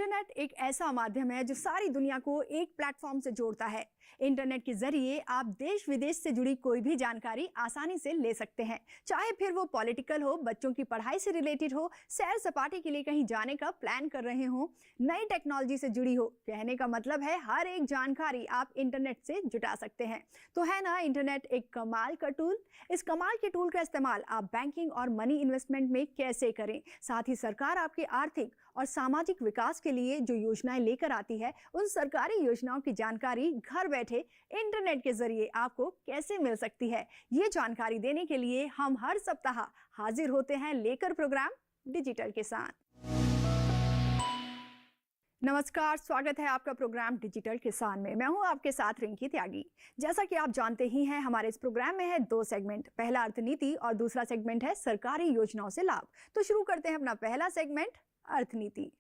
Internet एक ऐसा माध्यम है जो सारी दुनिया को एक प्लेटफॉर्म से जोड़ता है। इंटरनेट के जरिए आप देश विदेश से जुड़ी कोई भी जानकारी आसानी से ले सकते हैं, चाहे फिर वो पॉलिटिकल हो, बच्चों की पढ़ाई से रिलेटेड हो, सैर सपाटे के लिए कहीं जाने का प्लान कर रहे हो, नई टेक्नोलॉजी से जुड़ी हो। कहने का मतलब है हर एक जानकारी आप इंटरनेट से जुटा सकते हैं। तो है ना इंटरनेट एक कमाल का टूल। इस कमाल के टूल का इस्तेमाल आप बैंकिंग और मनी इन्वेस्टमेंट में कैसे करें, साथ ही सरकार आपके आर्थिक और सामाजिक विकास के लिए जो योजनाएं लेकर आती है, उन सरकारी योजनाओं की जानकारी घर बैठे इंटरनेट के जरिए आपको कैसे मिल सकती है, ये जानकारी देने के लिए हम हर सप्ताह हाजिर होते हैं लेकर प्रोग्राम डिजिटल किसान। नमस्कार, स्वागत है आपका प्रोग्राम डिजिटल किसान में। मैं हूं आपके साथ रिंकी त्यागी। जैसा कि आप जानते ही हैं, हमारे इस प्रोग्राम में है दो सेगमेंट, पहला अर्थनीति और दूसरा सेगमेंट है सरकारी योजनाओं से लाभ। तो शुरू करते हैं अपना पहला सेगमेंट, अर्थनीति।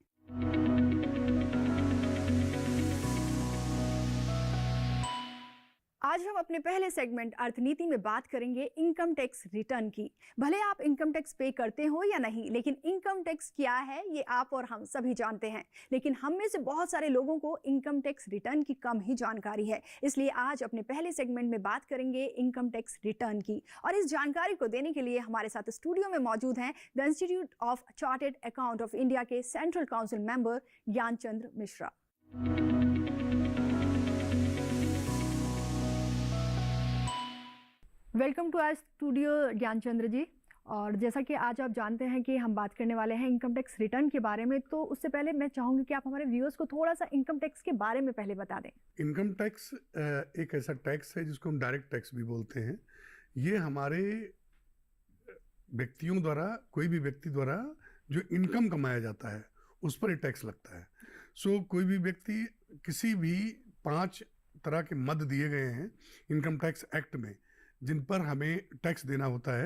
आज हम अपने पहले सेगमेंट अर्थनीति में बात करेंगे इनकम टैक्स रिटर्न की। भले आप इनकम टैक्स पे करते हो या नहीं, लेकिन इनकम टैक्स क्या है ये आप और हम सभी जानते हैं। लेकिन हम में से बहुत सारे लोगों को इनकम टैक्स रिटर्न की कम ही जानकारी है। इसलिए आज अपने पहले सेगमेंट में बात करेंगे इनकम टैक्स रिटर्न की। और इस जानकारी को देने के लिए हमारे साथ स्टूडियो में मौजूद हैं the institute of chartered account of India के central council member Gyanchandra Mishra. Welcome to our studio Gyanchandra ji. और जैसा कि आज आप जानते हैं कि हम बात करने वाले हैं इनकम टैक्स रिटर्न के बारे में, तो उससे पहले मैं चाहूँगी कि आप हमारे व्यूअर्स को थोड़ा सा इनकम टैक्स के बारे में पहले बता दें। इनकम टैक्स एक ऐसा टैक्स है जिसको हम डायरेक्ट टैक्स भी बोलते हैं। ये हमारे व्यक्तियों द्वारा, कोई भी व्यक्ति द्वारा जो इनकम कमाया जाता है उस पर टैक्स लगता है। सो कोई भी व्यक्ति, किसी भी 5 तरह के मद दिए गए हैं इनकम टैक्स एक्ट में जिन पर हमें टैक्स देना होता है,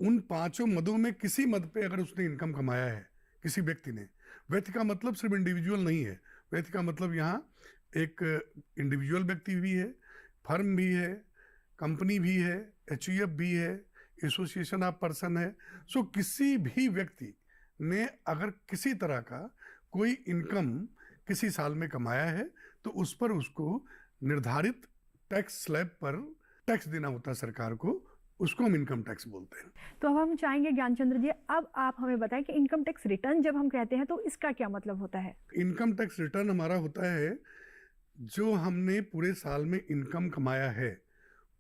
उन 5 मदों में किसी मद पे अगर उसने इनकम कमाया है किसी व्यक्ति ने, व्यक्ति का मतलब सिर्फ इंडिविजुअल नहीं है, व्यक्ति का मतलब यहाँ एक इंडिविजुअल व्यक्ति भी है, फर्म भी है, कंपनी भी है, एचयूएफ भी है, एसोसिएशन ऑफ पर्सन है। सो किसी भी व्यक्ति ने अगर किसी तरह का कोई इनकम किसी साल में कमाया है तो उस पर उसको निर्धारित टैक्स स्लैब पर टैक्स देना होता है सरकार को, उसको हम इनकम टैक्स बोलते हैं। तो अब हम चाहेंगे ज्ञानचंद्र जी, अब आप हमें बताएं कि इनकम टैक्स रिटर्न जब हम कहते हैं तो इसका क्या मतलब होता है। इनकम टैक्स रिटर्न हमारा होता है जो हमने पूरे साल में इनकम कमाया है,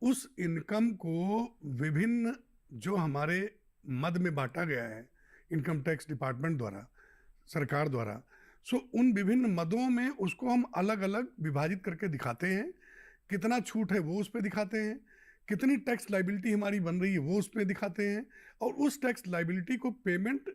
उस इनकम को विभिन्न जो हमारे मद में बांटा गया है इनकम टैक्स डिपार्टमेंट द्वारा, सरकार द्वारा, सो उन विभिन्न मदों में उसको हम अलग अलग विभाजित करके दिखाते हैं। कितना छूट है वो उस पर दिखाते हैं, कितनी टैक्स लाइबिलिटी हमारी बन रही है वो उस पर दिखाते हैं, और उस टैक्स लाइबिलिटी को पेमेंट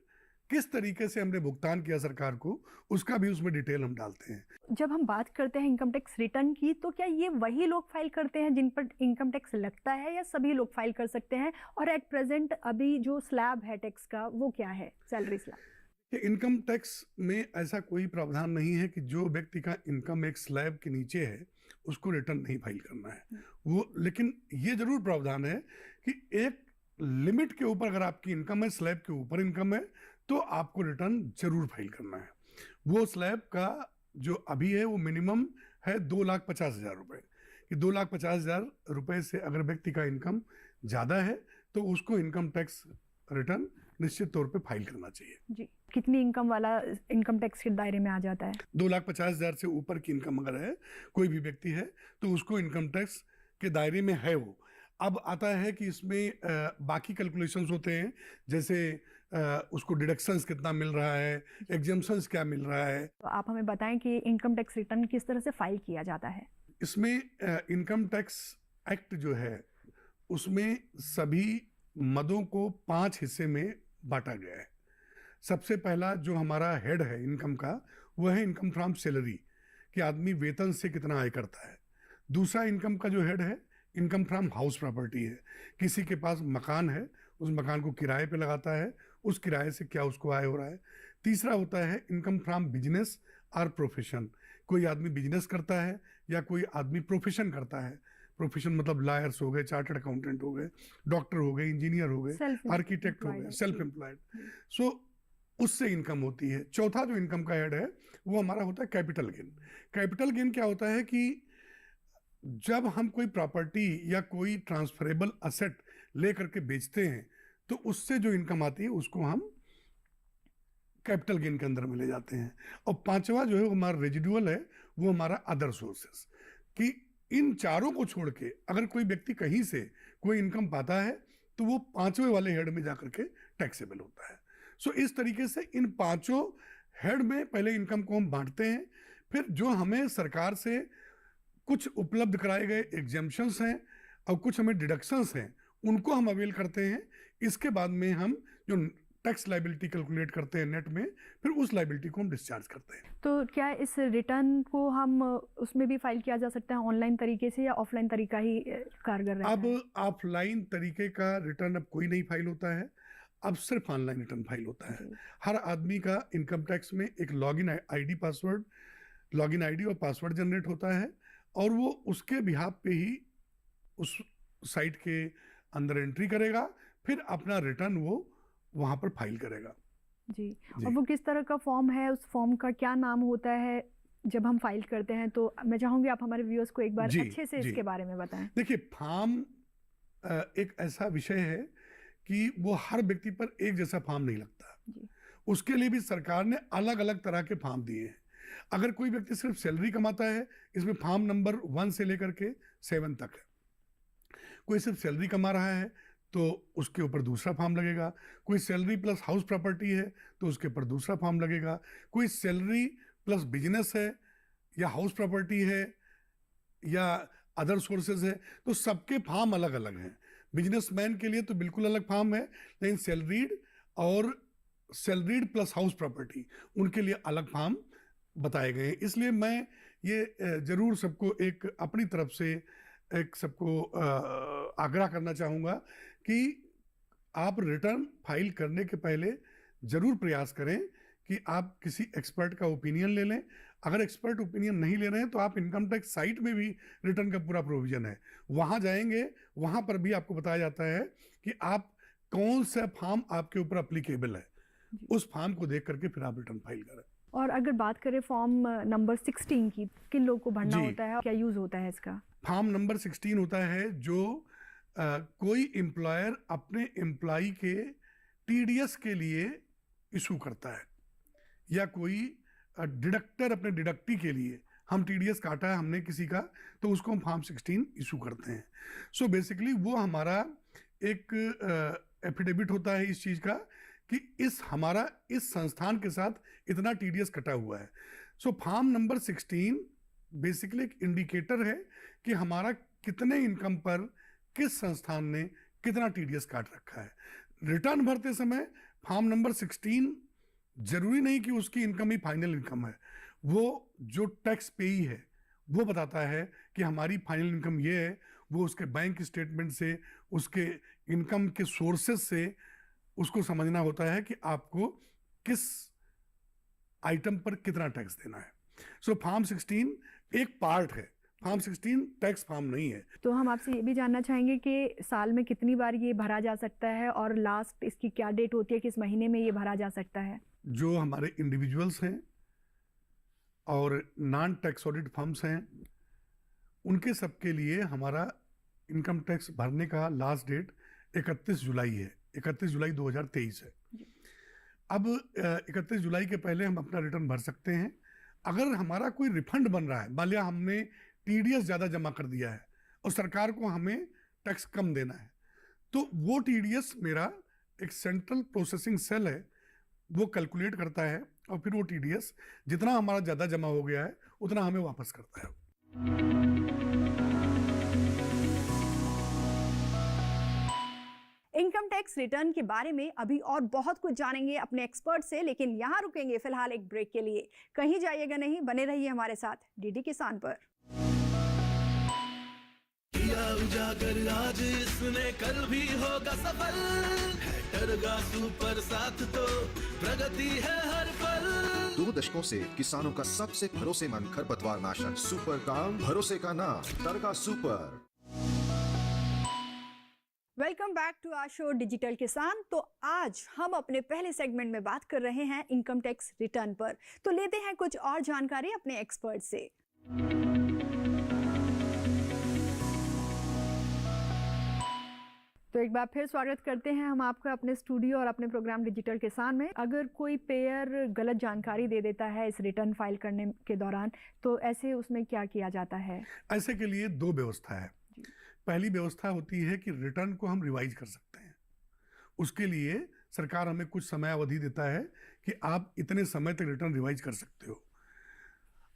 किस तरीके से हमने भुगतान किया सरकार को, उसका भी उसमें डिटेल हम डालते हैं। जब हम बात करते हैं इनकम टैक्स रिटर्न की, तो क्या ये वही लोग फाइल करते हैं जिन पर इनकम टैक्स लगता है, या सभी लोग फाइल कर सकते हैं? और एट प्रेजेंट अभी जो स्लैब है टैक्स का वो क्या है, सैलरी स्लैब? इनकम टैक्स में ऐसा कोई प्रावधान नहीं है कि जो व्यक्ति का इनकम एक स्लैब के नीचे है उसको रिटर्न नहीं फाइल करना है वो, लेकिन ये जरूर प्रावधान है कि एक लिमिट के ऊपर अगर आपकी इनकम है, स्लैब के ऊपर इनकम है, तो आपको रिटर्न जरूर फाइल करना है। वो स्लैब का जो अभी है वो मिनिमम है 2,50,000 रुपये, कि 2,50,000 रुपये से अगर व्यक्ति का इनकम ज़्यादा है तो उसको इनकम टैक्स रिटर्न निश्चित तौर पे फाइल करना चाहिए। जी, कितनी इनकम वाला इनकम टैक्स के दायरे में आ जाता है? 2,50,000 से ऊपर की इनकम अगर है कोई भी व्यक्ति है तो उसको इनकम टैक्स के दायरे में है वो। अब आता है कि इसमें बाकी कैलकुलेशंस होते हैं, जैसे उसको डिडक्शंस कितना मिल रहा है, एग्जेम्पशंस क्या मिल रहा है। तो आप हमें बताएं कि इनकम टैक्स रिटर्न किस तरह से फाइल किया जाता है। इसमें इनकम टैक्स एक्ट जो है उसमें सभी मदों को 5 हिस्से में बांटा गया है। सबसे पहला जो हमारा हेड है इनकम का, वह है इनकम फ्रॉम सैलरी, कि आदमी वेतन से कितना आय करता है। दूसरा इनकम का जो हेड है इनकम फ्रॉम हाउस प्रॉपर्टी है, किसी के पास मकान है, उस मकान को किराए पे लगाता है, उस किराए से क्या उसको आय हो रहा है। तीसरा होता है इनकम फ्रॉम बिजनेस और प्रोफेशन, कोई आदमी बिजनेस करता है या कोई आदमी प्रोफेशन करता है। प्रोफेशन मतलब लॉयर्स हो गए, चार्टर्ड अकाउंटेंट हो गए, डॉक्टर हो गए, इंजीनियर हो गए, आर्किटेक्ट हो गए, सेल्फ एम्प्लॉयड। सो उससे इनकम होती है। चौथा जो इनकम का हेड है वो हमारा होता है कैपिटल गेन। कैपिटल गेन क्या होता है कि जब हम कोई प्रॉपर्टी या कोई ट्रांसफरेबल असेट ले करके बेचते हैं तो उससे जो इनकम आती है उसको हम कैपिटल गेन के अंदर में ले जाते हैं। और पांचवा जो है वो हमारा रेजिडुअल है, वो हमारा अदर सोर्सेस, कि इन चारों को छोड़ के अगर कोई व्यक्ति कहीं से कोई इनकम पाता है तो वो पांचवें वाले हेड में जाकर के टैक्सेबल होता है। सो इस तरीके से इन पांचों हेड में पहले इनकम को हम बांटते हैं, फिर जो हमें सरकार से कुछ उपलब्ध कराए गए एग्जेम्पशंस हैं और कुछ हमें डिडक्शंस हैं उनको हम अवेल करते हैं। इसके बाद में हम जो टैक्स लाइबिलिटी कैलकुलेट करते हैं नेट में, फिर उस लाइबिलिटी को हम डिस्चार्ज करते हैं। तो क्या इस रिटर्न को हम उसमें भी फाइल किया जा सकता है ऑनलाइन तरीके से, या ऑफलाइन तरीका ही कारगर रहता है? अब ऑफलाइन तरीके का रिटर्न अब कोई नहीं फाइल होता है, अब सिर्फ ऑनलाइन रिटर्न फाइल होता है। हर आदमी का इनकम टैक्स में एक login ID password, login ID और पासवर्ड जनरेट होता है और वो उसके बिहाफ पे ही उस साइट के अंदर एंट्री करेगा, फिर अपना रिटर्न वो वहाँ पर फाइल करेगा। जी। और वो किस तरह का फॉर्म है, उस फॉर्म का क्या नाम होता है जब हम फाइल करते हैं? तो मैं चाहूँगी आप हमारे व्यूअर्स को एक बार अच्छे से इसके बारे में बताएं। देखिए, फॉर्म एक ऐसा विषय है कि वो हर व्यक्ति पर एक जैसा फॉर्म नहीं लगता। उसके लिए भी सरकार ने अलग अलग तरह के फॉर्म दिए हैं। अगर कोई व्यक्ति सिर्फ सैलरी कमाता है, इसमें फॉर्म नंबर 1 से लेकर के 7 तक है। कोई सिर्फ सैलरी कमा रहा है तो उसके ऊपर दूसरा फॉर्म लगेगा। कोई सैलरी प्लस हाउस प्रॉपर्टी है तो उसके ऊपर दूसरा फॉर्म लगेगा। कोई सैलरी प्लस बिजनेस है या हाउस प्रॉपर्टी है या अदर सोर्सेज है, तो सबके फॉर्म अलग अलग हैं। बिजनेसमैन के लिए तो बिल्कुल अलग फॉर्म है, लेकिन सैलरीड और सैलरीड प्लस हाउस प्रॉपर्टी उनके लिए अलग फॉर्म बताए गए हैं। इसलिए मैं ये जरूर सबको एक अपनी तरफ से एक सबको आग्रह करना चाहूँगा कि आप रिटर्न फाइल करने के पहले ज़रूर प्रयास करें कि आप किसी एक्सपर्ट का ओपिनियन ले लें। अगर एक्सपर्ट ओपिनियन नहीं ले रहे हैं तो आप इनकम टैक्स साइट में भी रिटर्न का पूरा प्रोविज़न है, वहाँ जाएंगे, वहाँ पर भी आपको बताया जाता है कि आप कौन सा फॉर्म आपके ऊपर अप्लीकेबल है, उस फॉर्म को देख करके फिर आप रिटर्न फाइल करें। और अगर बात करें फॉर्म नंबर 16 की, किन लोगों को भरना होता है, क्या यूज़ होता है इसका? फॉर्म नंबर 16 होता है जो कोई एम्प्लॉयर अपने एम्प्लॉय के टीडीएस के लिए इशू करता है, या कोई डिडक्टर अपने डिडक्टी के लिए, हम टीडीएस काटा है हमने किसी का, तो उसको हम फॉर्म 16 इशू करते हैं। सो बेसिकली वो हमारा एक एफिडेविट होता है इस चीज़ का कि हमारा इस संस्थान के साथ इतना टीडीएस कटा हुआ है। सो फॉर्म नंबर 16 बेसिकली एक इंडिकेटर है कि हमारा कितने इनकम पर किस संस्थान ने कितना टीडीएस काट रखा है। रिटर्न भरते समय फॉर्म नंबर 16 जरूरी नहीं कि उसकी इनकम ही फाइनल इनकम है, वो जो टैक्स पेई है वो बताता है कि हमारी फाइनल इनकम ये है। वो उसके बैंक स्टेटमेंट से, उसके इनकम के सोर्सेस से उसको समझना होता है कि आपको किस आइटम पर कितना टैक्स देना है। सो फॉर्म 16 एक पार्ट है, फॉर्म 16 टैक्स फॉर्म नहीं है। तो हम आपसे ये भी जानना चाहेंगे कि साल में कितनी बार ये भरा जा सकता है और लास्ट इसकी क्या डेट होती है, किस महीने में ये भरा जा सकता है? जो हमारे इंडिविजुअल्स हैं और नॉन टैक्स ऑडिट फर्म्स हैं, उनके सबके लिए हमारा इनकम टैक्स भरने का लास्ट डेट 31 जुलाई है, 31 जुलाई 2023 है। अब 31 जुलाई के पहले हम अपना रिटर्न भर सकते हैं। अगर हमारा कोई रिफंड बन रहा है, मान लिया हमने टीडीएस ज़्यादा जमा कर दिया है और सरकार को हमें टैक्स कम देना है, तो वो टीडीएस मेरा एक सेंट्रल प्रोसेसिंग सेल है, वो कैलकुलेट करता है और फिर वो टीडीएस जितना हमारा ज़्यादा जमा हो गया है उतना हमें वापस करता है। इनकम टैक्स रिटर्न के बारे में अभी और बहुत कुछ जानेंगे अपने एक्सपर्ट से, लेकिन यहाँ रुकेंगे फिलहाल एक ब्रेक के लिए। कहीं जाइएगा नहीं, बने रहिए हमारे साथ डीडी किसान पर। किया उजागर आज इसने, कल भी होगा सफल। हैटरगा सुपर साथ तो प्रगति है हर पल। 2 दशकों से किसानों का सबसे भरोसेमंद खरपतवार नाशक सुपर काम, भरोसे का नाम टरगा super. Welcome back to our show digital Kisan. तो आज हम अपने पहले सेगमेंट में बात कर रहे हैं इनकम टैक्स रिटर्न पर। तो लेते हैं कुछ और जानकारी अपने एक्सपर्ट से। तो एक बार फिर स्वागत करते हैं हम आपका अपने स्टूडियो और अपने प्रोग्राम डिजिटल किसान में। अगर कोई पेयर गलत जानकारी दे देता है इस रिटर्न फाइल करने के दौरान, तो ऐसे उसमें क्या किया जाता है? ऐसे के लिए दो व्यवस्था है। पहली व्यवस्था होती है कि रिटर्न को हम रिवाइज कर सकते हैं। उसके लिए सरकार हमें कुछ समय अवधि देता है कि आप इतने समय तक रिटर्न रिवाइज कर सकते हो।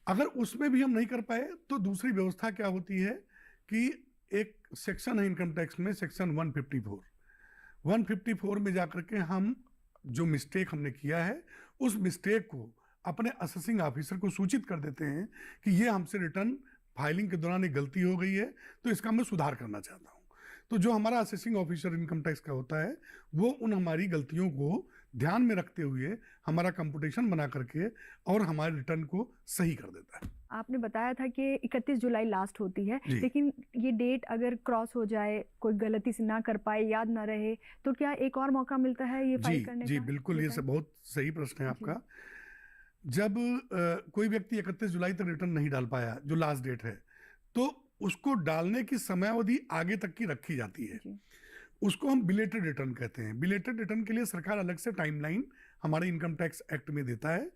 अगर उसमें भी हम नहीं कर पाए तो दूसरी व्यवस्था क्या होती है कि एक सेक्शन है इनकम टैक्स में, सेक्शन 154 में जाकर के हम जो मिस्टेक हमने किया है उस मिस्टेक को अपने असेसिंग ऑफिसर को सूचित कर देते हैं कि ये हमसे रिटर्न फाइलिंग के दौरान एक गलती हो गई है, तो इसका मैं सुधार करना चाहता हूँ। तो जो हमारा असेसिंग ऑफिसर इनकम टैक्स का होता है वो उन हमारी गलतियों को ध्यान में रखते हुए हमारा कंप्यूटेशन बना करके और हमारे रिटर्न को सही कर देता है। आपने बताया था कि 31 जुलाई लास्ट होती है, जी। लेकिन ये डेट अगर क्रॉस हो जाए, कोई गलती से ना कर पाए, याद ना रहे, तो क्या एक और मौका मिलता है ये फाइल करने जी का? बिल्कुल, ये सब बहुत सही प्रश्न है आपका। जब कोई व्यक्ति 31 जुलाई तक रिटर्न नहीं डाल पाया, जो लास्ट डेट है, तो उसको डालने की समयावधि आगे तक की रखी जाती है। जी। उसको हम बिलेटेड रिटर्न कहते हैं। बिलेटेड रिटर्न के लिए सरकार अलग से टाइमलाइन हमारे इनकम टैक्स एक्ट में देता है।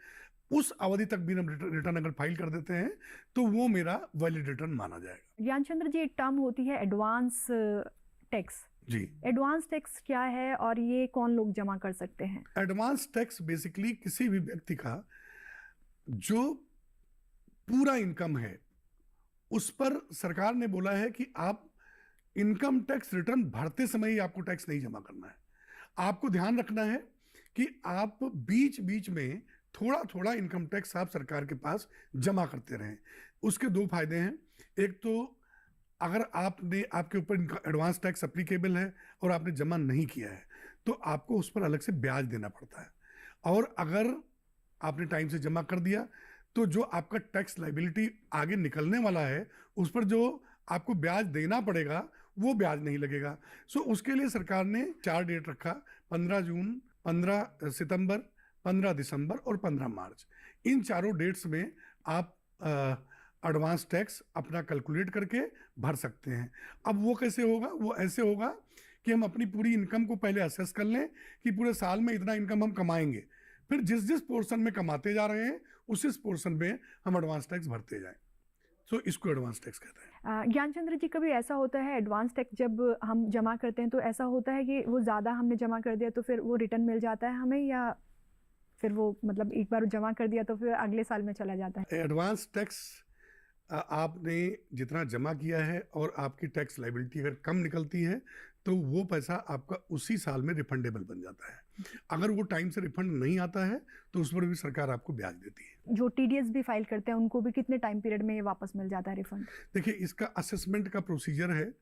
उस अवधि तक भी हम रिटर्न अगर फाइल कर देते हैं तो वो मेरा वैलिड रिटर्न माना जाएगा। ज्ञानचंद्र जी, एक टर्म होती है एडवांस टैक्स। जी, एडवांस टैक्स क्या है और ये कौन लोग जमा कर सकते हैं? एडवांस टैक्स बेसिकली किसी भी व्यक्ति का जो पूरा इनकम है उस पर सरकार ने बोला है कि आप इनकम टैक्स रिटर्न भरते समय ही आपको टैक्स नहीं जमा करना है। आपको ध्यान रखना है कि आप बीच बीच में थोड़ा थोड़ा इनकम टैक्स आप सरकार के पास जमा करते रहें। उसके दो फायदे हैं। एक तो अगर आपके ऊपर एडवांस टैक्स एप्लीकेबल है और आपने जमा नहीं किया है तो आपको उस पर अलग से ब्याज देना पड़ता है, और अगर आपने टाइम से जमा कर दिया तो जो आपका टैक्स लायबिलिटी आगे निकलने वाला है उस पर जो आपको ब्याज देना पड़ेगा वो ब्याज नहीं लगेगा। सो उसके लिए सरकार ने 4 डेट रखा, 15 जून, 15 सितंबर, 15 दिसंबर और 15 मार्च। इन चारों डेट्स में आप एडवांस टैक्स अपना कैलकुलेट करके भर सकते हैं। अब वो कैसे होगा? वो ऐसे होगा कि हम अपनी पूरी इनकम को पहले असेस कर लें कि पूरे साल में इतना इनकम हम कमाएंगे, फिर जिस जिस पोर्शन में कमाते जा रहे हैं उस पोर्शन में हम एडवांस टैक्स भरते जाएं। सो इसको एडवांस टैक्स कहते हैं। ज्ञानचंद्र जी, कभी ऐसा होता है एडवांस टैक्स जब हम जमा करते हैं तो ऐसा होता है कि वो ज़्यादा हमने जमा कर दिया तो फिर वो रिटर्न मिल जाता है हमें, या फिर वो मतलब एक बार जमा कर दिया तो फिर अगले साल में चला जाता है? एडवांस टैक्स आपने जितना जमा किया है और आपकी टैक्स लायबिलिटी अगर कम निकलती है तो वो पैसा आपका उसी साल में रिफंडेबल बन जाता है। अगर वो टाइम से रिफंड नहीं आता है तो उस पर भी सरकार आपको ब्याज देती है। जो टीडीएस भी फाइल करते हैं उनको भी कितने टाइम पीरियड में ये वापस मिल जाता है रिफंड? देखिए, इसका असेसमेंट का प्रोसीजर है।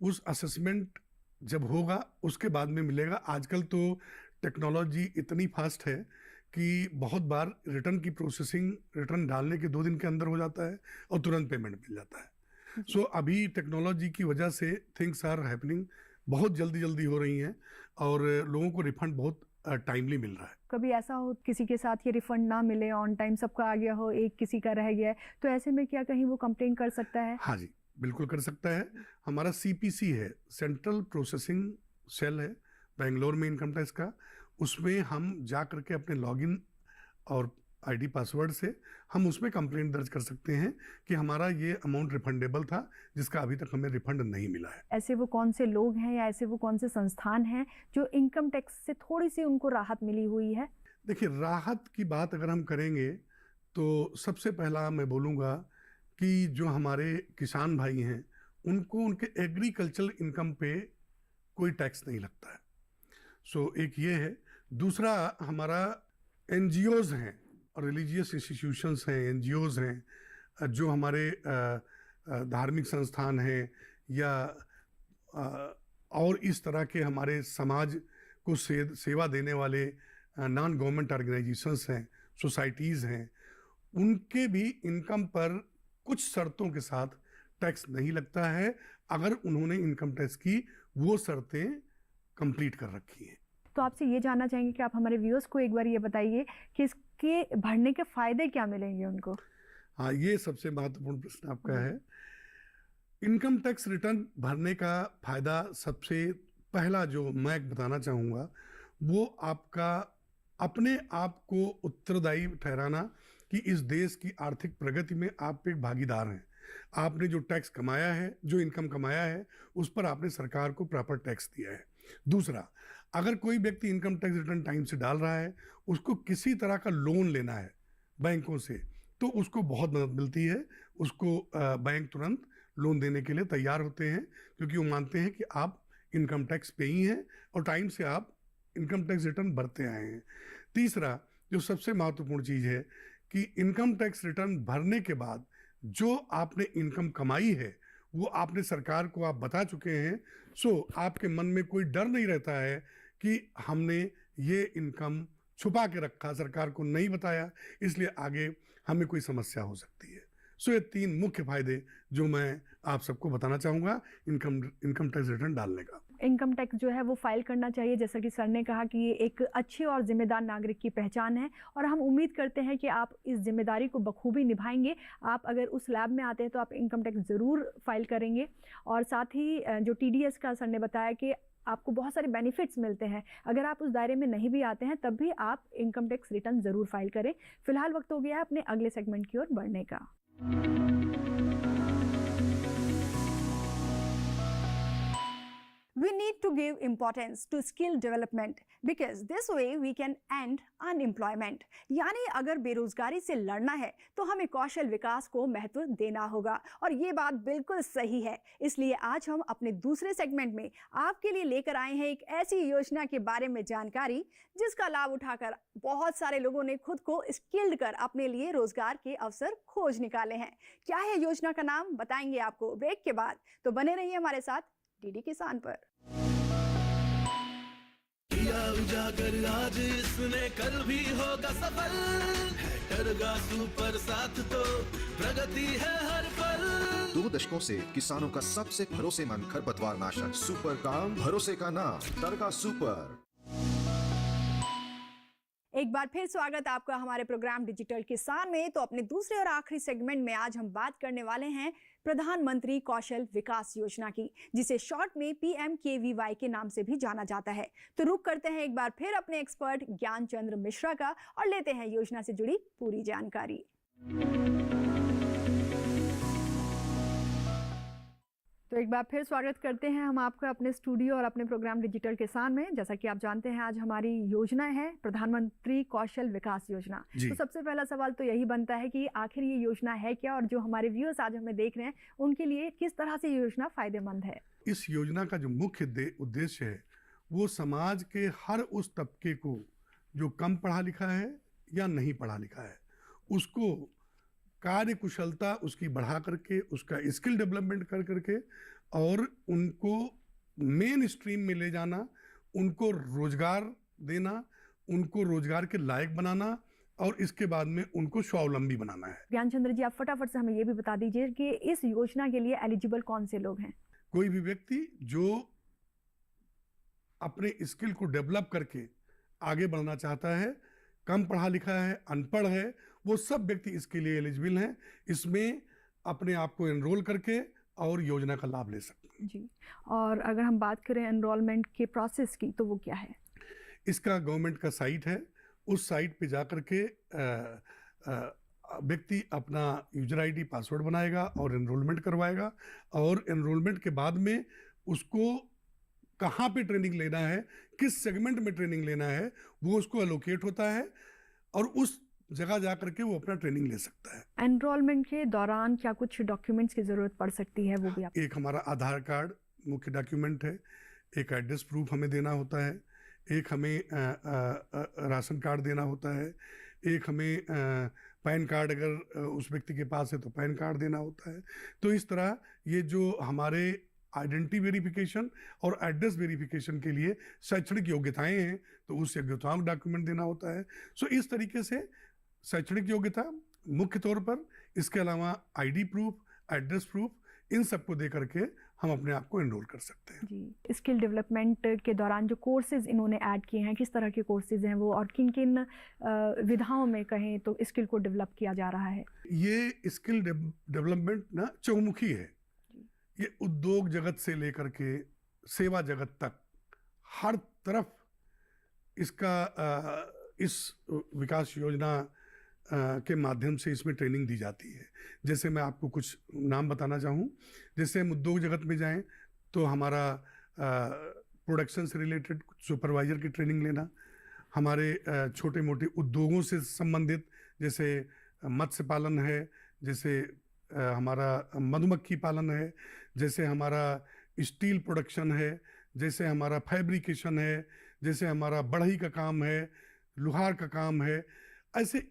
उस असेसमेंट जब होगा उसके बाद में मिलेगा। आजकल तो टेक्नोलॉजी इतनी फास्ट है कि बहुत बार रिटर्न की प्रोसेसिंग रिटर्न डालने के 2 दिन के अंदर हो जाता है और तुरंत पेमेंट मिल जाता है। सो अभी टेक्नोलॉजी की वजह से थिंग्स आर हैपनिंग, बहुत जल्दी हो रही हैं और लोगों को रिफंड बहुत टाइमली मिल रहा है। कभी ऐसा हो किसी के साथ ये रिफंड ना मिले, ऑन टाइम सबका आ गया हो, एक किसी का रह गया है, तो ऐसे में क्या कहीं वो कंप्लेन कर सकता है? हाँ जी, बिल्कुल कर सकता है। हमारा CPC है, सेंट्रल प्रोसेसिंग सेल है बेंगलोर में इनकम टैक्स का। उसमें हम जा करके अपने लॉगिन और ID पासवर्ड से हम उसमें कंप्लेंट दर्ज कर सकते हैं कि हमारा ये अमाउंट रिफंडेबल था जिसका अभी तक हमें रिफंड नहीं मिला है। ऐसे वो कौन से लोग हैं या ऐसे वो कौन से संस्थान हैं जो इनकम टैक्स से थोड़ी सी उनको राहत मिली हुई है? देखिए, राहत की बात अगर हम करेंगे तो सबसे पहला मैं बोलूँगा कि जो हमारे किसान भाई हैं उनको उनके एग्रीकल्चरल इनकम पे कोई टैक्स नहीं लगता है। सो एक ये है। दूसरा, हमारा NGOs हैं और रिलीजियस इंस्टीट्यूशंस हैं, NGOs हैं, जो हमारे धार्मिक संस्थान हैं या और इस तरह के हमारे समाज को सेवा देने वाले नॉन गवर्नमेंट ऑर्गेनाइजेशंस हैं, सोसाइटीज़ हैं, उनके भी इनकम पर कुछ शर्तों के साथ टैक्स नहीं लगता है अगर उन्होंने इनकम टैक्स की वो शर्तें कंप्लीट कर रखी हैं। तो आपसे ये जानना चाहेंगे कि आप हमारे व्यूअर्स को एक बार ये बताइए कि इसके भरने के फायदे क्या मिलेंगे उनको। हाँ, ये सबसे महत्वपूर्ण प्रश्न आपका है। इनकम टैक्स रिटर्न भरने का फायदा सबसे पहला जो मैं बताना चाहूँगा वो आपका अपने आप को उत्तरदायी ठहराना कि इस देश की आर्थिक प्रगति में आप एक भागीदार हैं। आपने जो टैक्स कमाया है, जो इनकम कमाया है, उस पर आपने सरकार को प्रॉपर टैक्स दिया है। दूसरा, अगर कोई व्यक्ति इनकम टैक्स रिटर्न टाइम से डाल रहा है, उसको किसी तरह का लोन लेना है बैंकों से, तो उसको बहुत मदद मिलती है। उसको बैंक तुरंत लोन देने के लिए तैयार होते हैं क्योंकि वो मानते हैं कि आप इनकम टैक्स पेई हैं और टाइम से आप इनकम टैक्स रिटर्न भरते आए हैं। तीसरा, जो सबसे महत्वपूर्ण चीज़ है कि इनकम टैक्स रिटर्न भरने के बाद जो आपने इनकम कमाई है वो आपने सरकार को आप बता चुके हैं। सो आपके मन में कोई डर नहीं रहता है कि हमने ये इनकम छुपा के रखा, सरकार को नहीं बताया, इसलिए आगे हमें कोई समस्या हो सकती है। सो ये 3 मुख्य फायदे जो मैं आप सबको बताना चाहूँगा इनकम टैक्स रिटर्न डालने का। इनकम टैक्स जो है वो फाइल करना चाहिए, जैसा कि सर ने कहा कि ये एक अच्छे और जिम्मेदार नागरिक की पहचान है और हम उम्मीद करते हैं कि आप इस जिम्मेदारी को बखूबी निभाएंगे। आप अगर उस लैब में आते हैं तो आप इनकम टैक्स ज़रूर फाइल करेंगे और साथ ही जो TDS का सर ने बताया कि आपको बहुत सारे बेनिफिट्स मिलते हैं। अगर आप उस दायरे में नहीं भी आते हैं तब भी आप इनकम टैक्स रिटर्न ज़रूर फाइल करें। फिलहाल वक्त हो गया है अपने अगले सेगमेंट की ओर बढ़ने का। We need to give importance to skill development because this way we can end unemployment. यानी अगर बेरोजगारी से लड़ना है तो हमें कौशल विकास को महत्व देना होगा और ये बात बिल्कुल सही है। इसलिए आज हम अपने दूसरे सेगमेंट में आपके लिए लेकर आए हैं एक ऐसी योजना के बारे में जानकारी जिसका लाभ उठाकर बहुत सारे लोगों ने खुद को स्किल्ड कर अपने लिए रोजगार के अवसर खोज निकाले हैं। क्या है योजना का नाम, बताएंगे आपको ब्रेक के बाद, तो बने रहिए हमारे साथ DD किसान पर। किया उजागर आज इसने कल भी होगा सफल, है टरगा सुपर साथ तो प्रगति है हर पल। 2 दशकों से किसानों का सबसे भरोसेमंद खरपतवार नाशक सुपर काम, भरोसे का नाम टरगा सुपर। एक बार फिर स्वागत आपका हमारे प्रोग्राम डिजिटल किसान में। तो अपने दूसरे और आखिरी सेगमेंट में आज हम बात करने वाले हैं प्रधानमंत्री कौशल विकास योजना की, जिसे शॉर्ट में PMKVY के नाम से भी जाना जाता है। तो रुक करते हैं एक बार फिर अपने एक्सपर्ट ज्ञान चंद्र मिश्रा का और लेते हैं योजना से जुड़ी पूरी जानकारी। तो एक बार फिर स्वागत करते हैं हम आपका अपने स्टूडियो और अपने प्रोग्राम डिजिटल किसान में। जैसा कि आप जानते हैं आज हमारी योजना है प्रधानमंत्री कौशल विकास योजना। तो सबसे पहला सवाल तो यही बनता है कि आखिर ये योजना है क्या और जो हमारे व्यूअर्स आज हमें देख रहे हैं उनके लिए किस तरह से ये योजना फायदेमंद है। इस योजना का जो मुख्य उद्देश्य है वो समाज के हर उस तबके को जो कम पढ़ा लिखा है या नहीं पढ़ा लिखा है उसको कार्य कुशलता उसकी बढ़ा करके, उसका स्किल डेवलपमेंट कर करके और उनको मेन स्ट्रीम में ले जाना, उनको रोजगार देना, उनको रोजगार के लायक बनाना और इसके बाद में उनको स्वावलंबी बनाना है। ज्ञानचंद्र जी, आप फटाफट से हमें ये भी बता दीजिए कि इस योजना के लिए एलिजिबल कौन से लोग हैं। कोई भी व्यक्ति जो अपने स्किल को डेवलप करके आगे बढ़ना चाहता है, कम पढ़ा लिखा है, अनपढ़ है, वो सब व्यक्ति इसके लिए एलिजिबल हैं। इसमें अपने आप को एनरोल करके और योजना का लाभ ले सकते हैं जी। और अगर हम बात करें एनरोलमेंट के प्रोसेस की तो वो क्या है? इसका गवर्नमेंट का साइट है, उस साइट पे जा करके व्यक्ति अपना यूजर आईडी पासवर्ड बनाएगा और एनरोलमेंट करवाएगा और एनरोलमेंट के बाद में उसको कहाँ पे ट्रेनिंग लेना है, किस सेगमेंट में ट्रेनिंग लेना है, वो उसको एलोकेट होता है और उस जगह जा करके वो अपना ट्रेनिंग ले सकता है। एनरोलमेंट के दौरान क्या कुछ डॉक्यूमेंट्स की ज़रूरत पड़ सकती है, वो भी आप? एक हमारा आधार कार्ड मुख्य डॉक्यूमेंट है, एक एड्रेस प्रूफ हमें देना होता है, एक हमें राशन कार्ड देना होता है, एक हमें पैन कार्ड अगर उस व्यक्ति के पास है तो पैन कार्ड देना होता है। तो इस तरह ये जो हमारे आइडेंटिटी वेरिफिकेशन और एड्रेस वेरिफिकेशन के लिए शैक्षणिक योग्यताएं हैं तो उस योग्यताओं का डॉक्यूमेंट देना होता है। सो इस तरीके से शैक्षणिक योग्यता मुख्य तौर पर, इसके अलावा आईडी प्रूफ, एड्रेस प्रूफ, इन सबको दे करके हम अपने आप को एनरोल कर सकते हैं। जी, स्किल डेवलपमेंट के दौरान जो कोर्सेज इन्होंने ऐड किए हैं, किस तरह के कोर्सेज हैं वो, और किन किन विधाओं में कहें तो स्किल को डेवलप किया जा रहा है? ये स्किल डेवलपमेंट ना चौमुखी है। ये उद्योग जगत से लेकर के सेवा जगत तक हर तरफ इसका इस विकास योजना के माध्यम से इसमें ट्रेनिंग दी जाती है। जैसे मैं आपको कुछ नाम बताना चाहूँ, जैसे हम उद्योग जगत में जाएं तो हमारा प्रोडक्शन से रिलेटेड सुपरवाइजर की ट्रेनिंग लेना, हमारे छोटे मोटे उद्योगों से संबंधित जैसे मत्स्य पालन है, जैसे हमारा मधुमक्खी पालन है, जैसे हमारा स्टील प्रोडक्शन है, जैसे हमारा फैब्रिकेशन है, जैसे हमारा बढ़ई का काम है, लोहार का काम है, ऐसे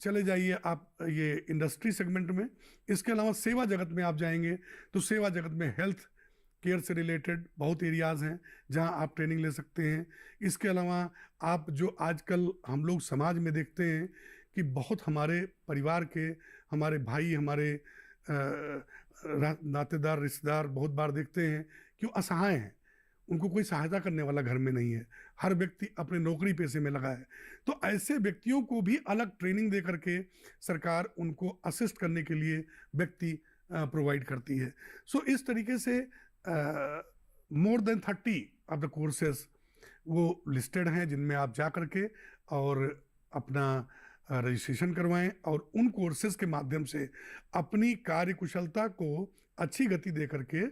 चले जाइए आप ये इंडस्ट्री सेगमेंट में। इसके अलावा सेवा जगत में आप जाएंगे तो सेवा जगत में हेल्थ केयर से रिलेटेड बहुत एरियाज़ हैं जहां आप ट्रेनिंग ले सकते हैं। इसके अलावा आप जो आजकल हम लोग समाज में देखते हैं कि बहुत हमारे परिवार के, हमारे भाई, हमारे नातेदार, रिश्तेदार बहुत बार देखते हैं कि वो असहाय हैं, उनको कोई सहायता करने वाला घर में नहीं है, हर व्यक्ति अपने नौकरी पेशे में लगा है। तो ऐसे व्यक्तियों को भी अलग ट्रेनिंग दे करके सरकार उनको असिस्ट करने के लिए व्यक्ति प्रोवाइड करती है। सो इस तरीके से more than 30 of the courses वो लिस्टेड हैं जिनमें आप जा करके और अपना रजिस्ट्रेशन करवाएं और उन कोर्सेज के माध्यम से अपनी कार्यकुशलता को अच्छी गति दे करके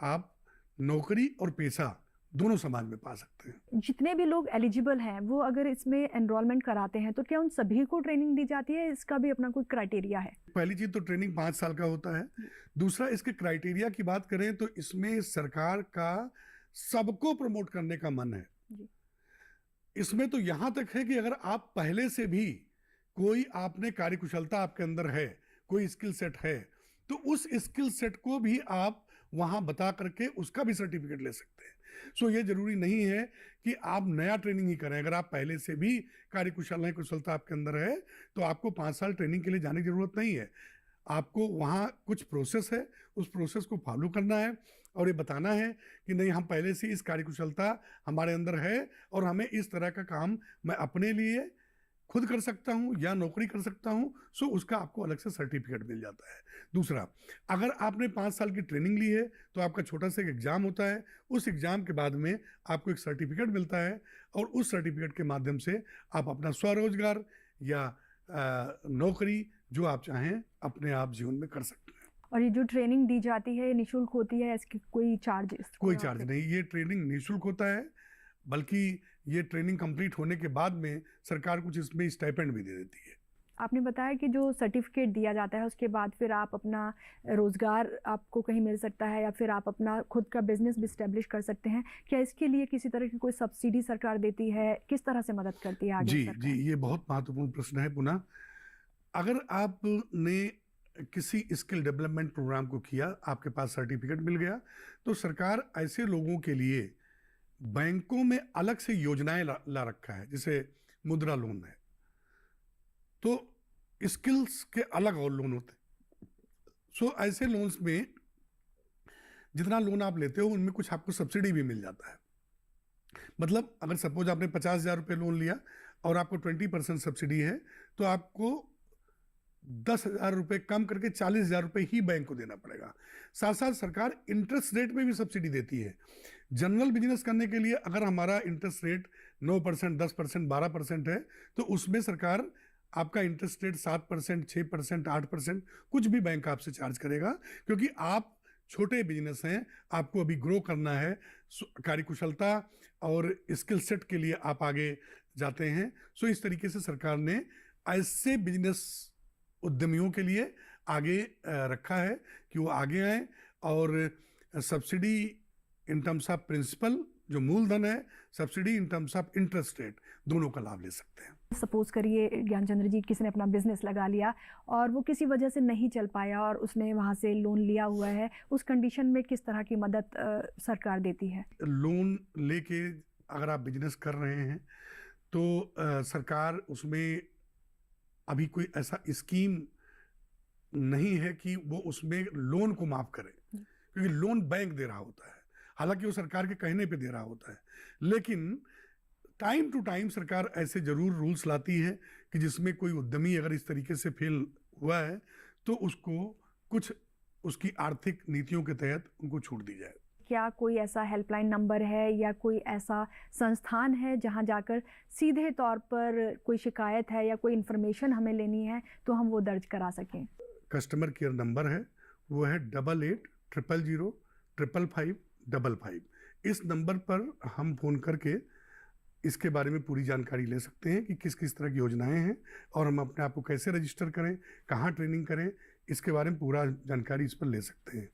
आप नौकरी और पैसा दोनों समाज में पा सकते हैं। जितने भी लोग एलिजिबल हैं वो अगर इसमें एनरोलमेंट कराते हैं तो क्या उन सभी को ट्रेनिंग दी जाती है? इसका भी अपना कोई क्राइटेरिया है? पहली चीज तो ट्रेनिंग 5 साल का होता है। दूसरा, इसके क्राइटेरिया की बात करें तो इसमें सरकार का सबको प्रमोट करने का मन है। इसमें तो यहां तक है कि अगर आप पहले से भी कोई आपने कार्यकुशलता आपके अंदर है, कोई स्किल सेट है, तो उस स्किल सेट को भी आप वहां बता करके उसका भी सर्टिफिकेट ले सकते हैं। सो ये जरूरी नहीं है कि आप नया ट्रेनिंग ही करें। अगर आप पहले से भी कार्यकुशल हैं, कुशलता आपके अंदर है, तो आपको 5 साल ट्रेनिंग के लिए जाने की जरूरत नहीं है। आपको वहाँ कुछ प्रोसेस है, उस प्रोसेस को फॉलो करना है और ये बताना है कि नहीं, हम पहले से इस कार्यकुशलता हमारे अंदर है और हमें इस तरह का काम मैं अपने लिए खुद कर सकता हूं या नौकरी कर सकता हूं। सो उसका आपको अलग से सर्टिफिकेट मिल जाता है। दूसरा, अगर आपने 5 साल की ट्रेनिंग ली है तो आपका छोटा सा एक एग्जाम होता है। उस एग्जाम के बाद में आपको एक सर्टिफिकेट मिलता है और उस सर्टिफिकेट के माध्यम से आप अपना स्वरोजगार या नौकरी जो आप चाहें अपने आप जीवन में कर सकते हैं। और ये जो ट्रेनिंग दी जाती है निःशुल्क होती है, इसकी कोई चार्ज? कोई चार्ज नहीं, ये ट्रेनिंग निःशुल्क होता है, बल्कि ये ट्रेनिंग कंप्लीट होने के बाद में सरकार कुछ इसमें स्टाइपेंड भी दे देती है। आपने बताया कि जो सर्टिफिकेट दिया जाता है उसके बाद फिर आप अपना रोज़गार आपको कहीं मिल सकता है या फिर आप अपना खुद का बिजनेस भी इस्टेब्लिश कर सकते हैं। क्या इसके लिए किसी तरह की कोई सब्सिडी सरकार देती है? किस तरह से मदद करती है आगे सरकार? जी, ये बहुत महत्वपूर्ण प्रश्न है। पुनः, अगर आपने किसी स्किल डेवलपमेंट प्रोग्राम को किया, आपके पास सर्टिफिकेट मिल गया, तो सरकार ऐसे लोगों के लिए बैंकों में अलग से योजनाएं ला रखा है। जैसे मुद्रा लोन है, तो स्किल्स के अलग और लोन होते हैं। सो ऐसे लोन्स में जितना लोन आप लेते हो उनमें कुछ आपको सब्सिडी भी मिल जाता है। मतलब अगर सपोज आपने 50,000 रुपये लोन लिया और आपको 20% सब्सिडी है, तो आपको 10,000 रुपये कम करके 40,000 रुपये ही बैंक को देना पड़ेगा। साथ साथ सरकार इंटरेस्ट रेट में भी सब्सिडी देती है। जनरल बिजनेस करने के लिए अगर हमारा इंटरेस्ट रेट 9%, 10%, 12% है, तो उसमें सरकार आपका इंटरेस्ट रेट 7%, 6%, 8% कुछ भी बैंक आपसे चार्ज करेगा, क्योंकि आप छोटे बिजनेस हैं, आपको अभी ग्रो करना है, कार्यकुशलता और स्किल सेट के लिए आप आगे जाते हैं। सो इस तरीके से सरकार ने ऐसे बिजनेस उद्यमियों के लिए आगे रखा है कि वो आगे आएँ और subsidy in terms of principal जो मूलधन है, subsidy in terms of interest rate, दोनों का लाभ ले सकते हैं। सपोज करिए ज्ञानचंद्र जी, किसी ने अपना बिजनेस लगा लिया और वो किसी वजह से नहीं चल पाया और उसने वहाँ से लोन लिया हुआ है, उस कंडीशन में किस तरह की मदद सरकार देती है? लोन लेके अगर आप बिजनेस कर रहे हैं तो सरकार उसमें अभी कोई ऐसा स्कीम नहीं है कि वो उसमें लोन को माफ़ करे। क्योंकि लोन बैंक दे रहा होता है, हालांकि वो सरकार के कहने पे दे रहा होता है, लेकिन टाइम टू टाइम सरकार ऐसे जरूर रूल्स लाती है कि जिसमें कोई उद्यमी अगर इस तरीके से फेल हुआ है तो उसको कुछ उसकी आर्थिक नीतियों के तहत उनको छूट दी जाए। क्या कोई ऐसा हेल्पलाइन नंबर है या कोई ऐसा संस्थान है जहां जाकर सीधे तौर पर कोई शिकायत है या कोई इन्फॉर्मेशन हमें लेनी है तो हम वो दर्ज करा सकें? कस्टमर केयर नंबर है, वो है 8800055555। इस नंबर पर हम फ़ोन करके इसके बारे में पूरी जानकारी ले सकते हैं कि किस किस तरह की योजनाएं हैं और हम अपने आप को कैसे रजिस्टर करें, कहाँ ट्रेनिंग करें, इसके बारे में पूरा जानकारी इस पर ले सकते हैं।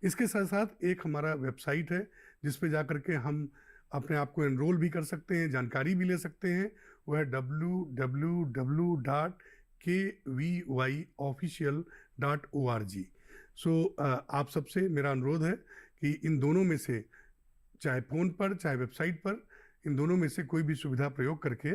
इसके साथ साथ एक हमारा वेबसाइट है जिस पे जा कर के हम अपने आप को एनरोल भी कर सकते हैं, जानकारी भी ले सकते हैं। वो है www.kvyofficial.org। आप सबसे मेरा अनुरोध है कि इन दोनों में से, चाहे फ़ोन पर चाहे वेबसाइट पर, इन दोनों में से कोई भी सुविधा प्रयोग करके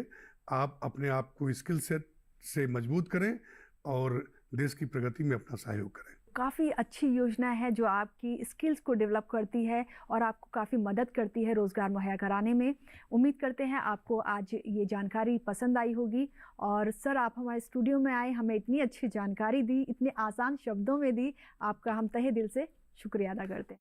आप अपने आप को स्किल सेट से मजबूत करें और देश की प्रगति में अपना सहयोग करें। काफ़ी अच्छी योजना है जो आपकी स्किल्स को डेवलप करती है और आपको काफ़ी मदद करती है रोज़गार मुहैया कराने में। उम्मीद करते हैं आपको आज ये जानकारी पसंद आई होगी। और सर, आप हमारे स्टूडियो में आए, हमें इतनी अच्छी जानकारी दी, इतने आसान शब्दों में दी, आपका हम तहे दिल से शुक्रिया अदा करते हैं।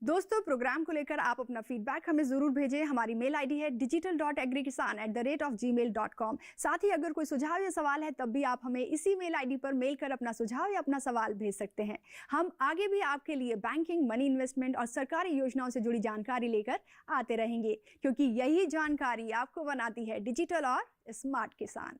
दोस्तों, प्रोग्राम को लेकर आप अपना फीडबैक हमें ज़रूर भेजें। हमारी मेल आईडी है digital.agrikisan@gmail.com। साथ ही अगर कोई सुझाव या सवाल है तब भी आप हमें इसी मेल आईडी पर मेल कर अपना सुझाव या अपना सवाल भेज सकते हैं। हम आगे भी आपके लिए बैंकिंग, मनी इन्वेस्टमेंट और सरकारी योजनाओं से जुड़ी जानकारी लेकर आते रहेंगे, क्योंकि यही जानकारी आपको बनाती है डिजिटल और स्मार्ट किसान।